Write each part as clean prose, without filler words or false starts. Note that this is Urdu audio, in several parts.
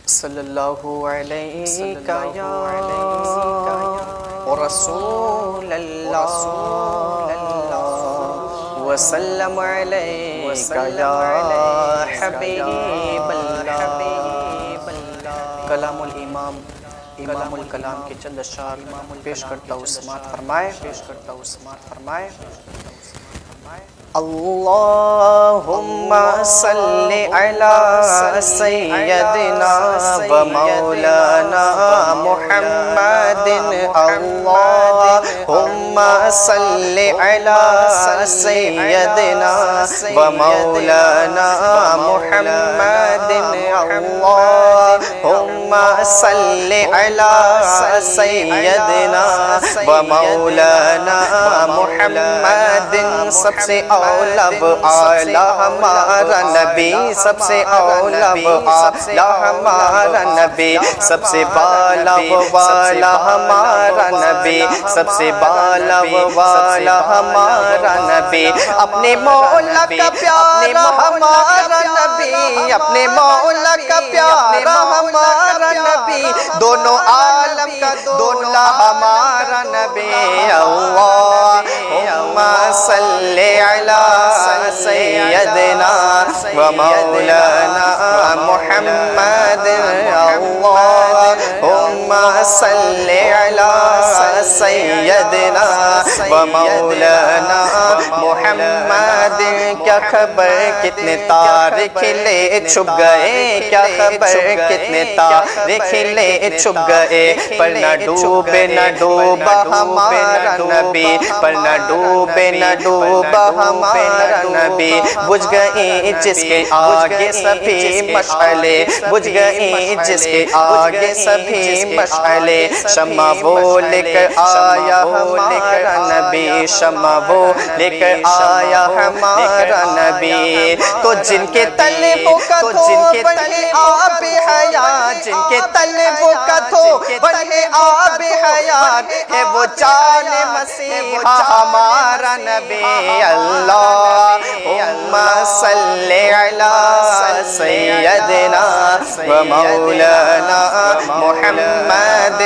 صلی اللہ علیہ یا رسول اللہ وسلم علیہ یا حبیب اللہ۔ کلام الامام امام الکلام کے چند اشعار پیش کرتا ہوں، سماعت فرمائے۔ اللہم صلی علی سیدنا و مولانا محمد۔ اللہم صلی علی سیدنا و مولانا محمد۔ اللہم صلی علی سیدنا و مولانا محمد۔ سب سے اولب اعلی ہمارا نبی، سب سے اولب اعلی ہمارا نبی، سب سے بالا و والا ہمارا نبی، سب سے بالا و والا ہمارا نبی۔ اپنے مولا کا پیارا ہمارا نبی، اپنے مولا کا پیارا ہمارا نبی، دونوں عالم کا دولا ہمارا نبی۔ اللہم صلی علی سیدنا و مولانا محمد۔ اللہم صلی علی سیدنا و مولانا محمد۔ کیا خبر کتنے تارے کھلے چھپ گئے، کیا خبر کتنے تارے کھلے چھپ گئے، پر نہ ڈوبے نہ ڈوبا ہمارا نبی، پر نہ ڈوبے نہ ڈوبا ہمارا نبی۔ بجھ گئی جس کے آگے سبھی مشعلے، بجھ گئی جس کے آگے سبھی مشعلے، شمع وہ لے کر آیا ہمارا نبی، شمع وہ لے کر آیا ہمارا نبی۔ تو جن کے طلبوں کا دھو بڑھے آب حیات، جن کے طلبوں کا دھو بڑھے آب حیات، ہے وہ جان مسیحا ہمارا نبی۔ اللہم صلی علی سیدنا و مولانا محمد۔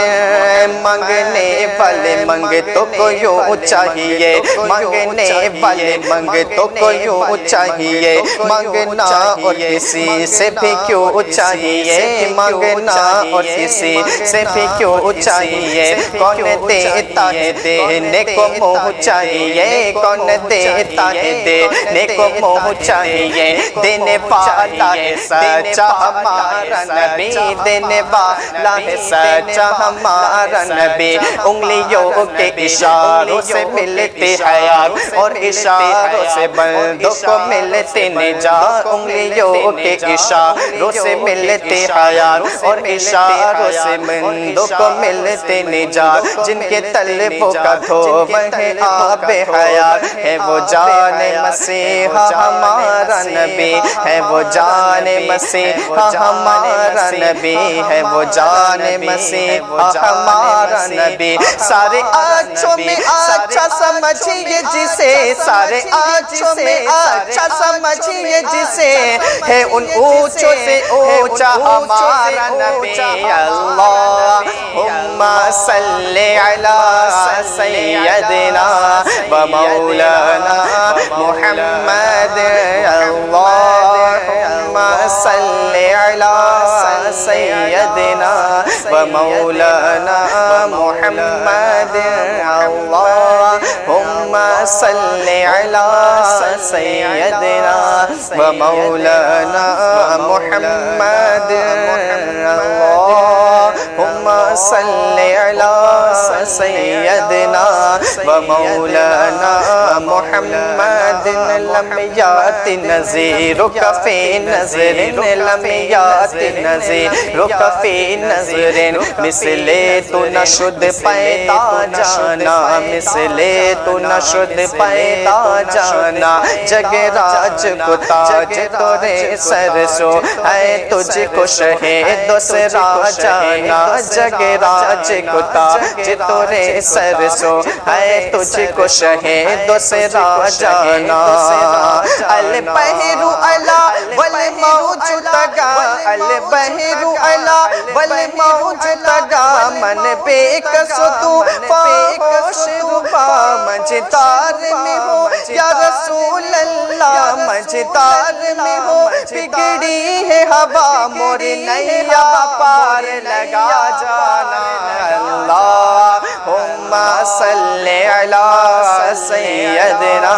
مانگنے والے منگتوں کو یوں چاہیے، مانگنے والے منگتوں کو یوں چاہیے، مانگنا اور کسی سے بھی کیوں چاہیے، مانگنا اور کسی سے بھی کیوں چاہیے۔ کون دیتا ہے دینے کو منہ چاہیے، کون دیتا ہے دینے کو منہ چاہیے، دینے والا ہے سچا ہمارا نبی، دینے والا ہے سچا ہمارا نبی۔ انگلیوں کے اشاروں سے ملتی حیات اور اشاروں سے بندوں کو ملتی نجات، انگلیوں کے اشاروں سے ملتی حیات اور اشاروں سے بندوں کو ملتی نجات۔ جن کے طلبوں کا دھو بڑھے آب حیات، ہے وہ جان مسیحا ہمارا نبی، ہے وہ جان مسیحا ہمارا نبی، ہے وہ جان مسیحا ہمارا نبی۔ سارے آنچوں میں اچھا سمجھیے جسے، سارے آنچوں میں اچھا سمجھیے جسے، ہے ان اونچوں سے اونچا ہمارا نبی۔ اللہم صلی علی سیدنا و مولانا محمد۔ اللہم صلی علی سیدنا و مولانا محمد۔ اللہم صلی علی سیدنا و مولانا محمد۔ اللہم صلی علی سیدنا و مولانا محمد۔ لم یات نظیرک فی نظر، لم یات نظیرک فی نظر، مثل تو نہ شد پیدا جانا، مثل تو نہ شد پیدا جانا۔ جگ راج کو تاج تورے سر سو، ہے تجھ کو شہ دوسرا جانا۔ جگ راج کو تاج تورے سر سو، ہے اے تجھ کو شہید دوسرا جانا البحر علا والموج تگا البحر علا والموج تگا من بے کسو تو فاکوش روبا مجدار میں ہو یا رسول اللہ مجدار میں ہو بگڑی ہے ہوا مور نیا پار لگا جانا اللہم صلی علی سیدنا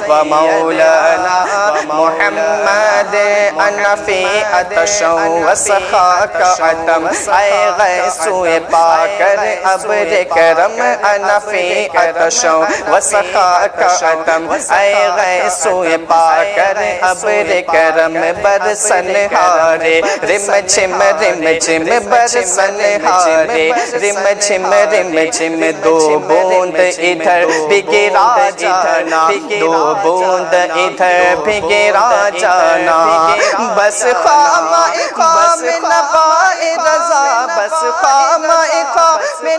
و مولانا محمد انفی عطشا و سخاک عتم اے غیثو پاکر ابر کرم انفی عطشا و سخاک عتم اے غیثو پاکر ابر کرم برسن ہارے رم جھم برسن ہارے رم جھم دو بوند ادھر بھی گرا جانا دو بوند ادھر بھی گرا جانا بس خام نوائے رضا بس خام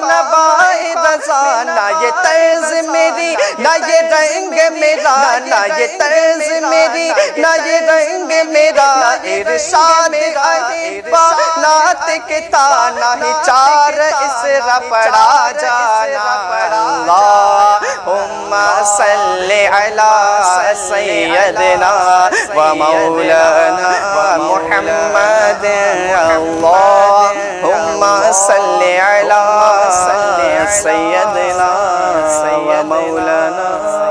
نوائے رضا نہ یہ طرز میری نہ یہ رنگ میرا نہ یہ طرز میری نہ یہ رنگ میرا ارشاد احبا نعت کتا نہ ہی چار اس رپڑا جانا اللہم صلی علی سیدنا و مولانا محمد اللہم صلی علی سیدنا و مولانا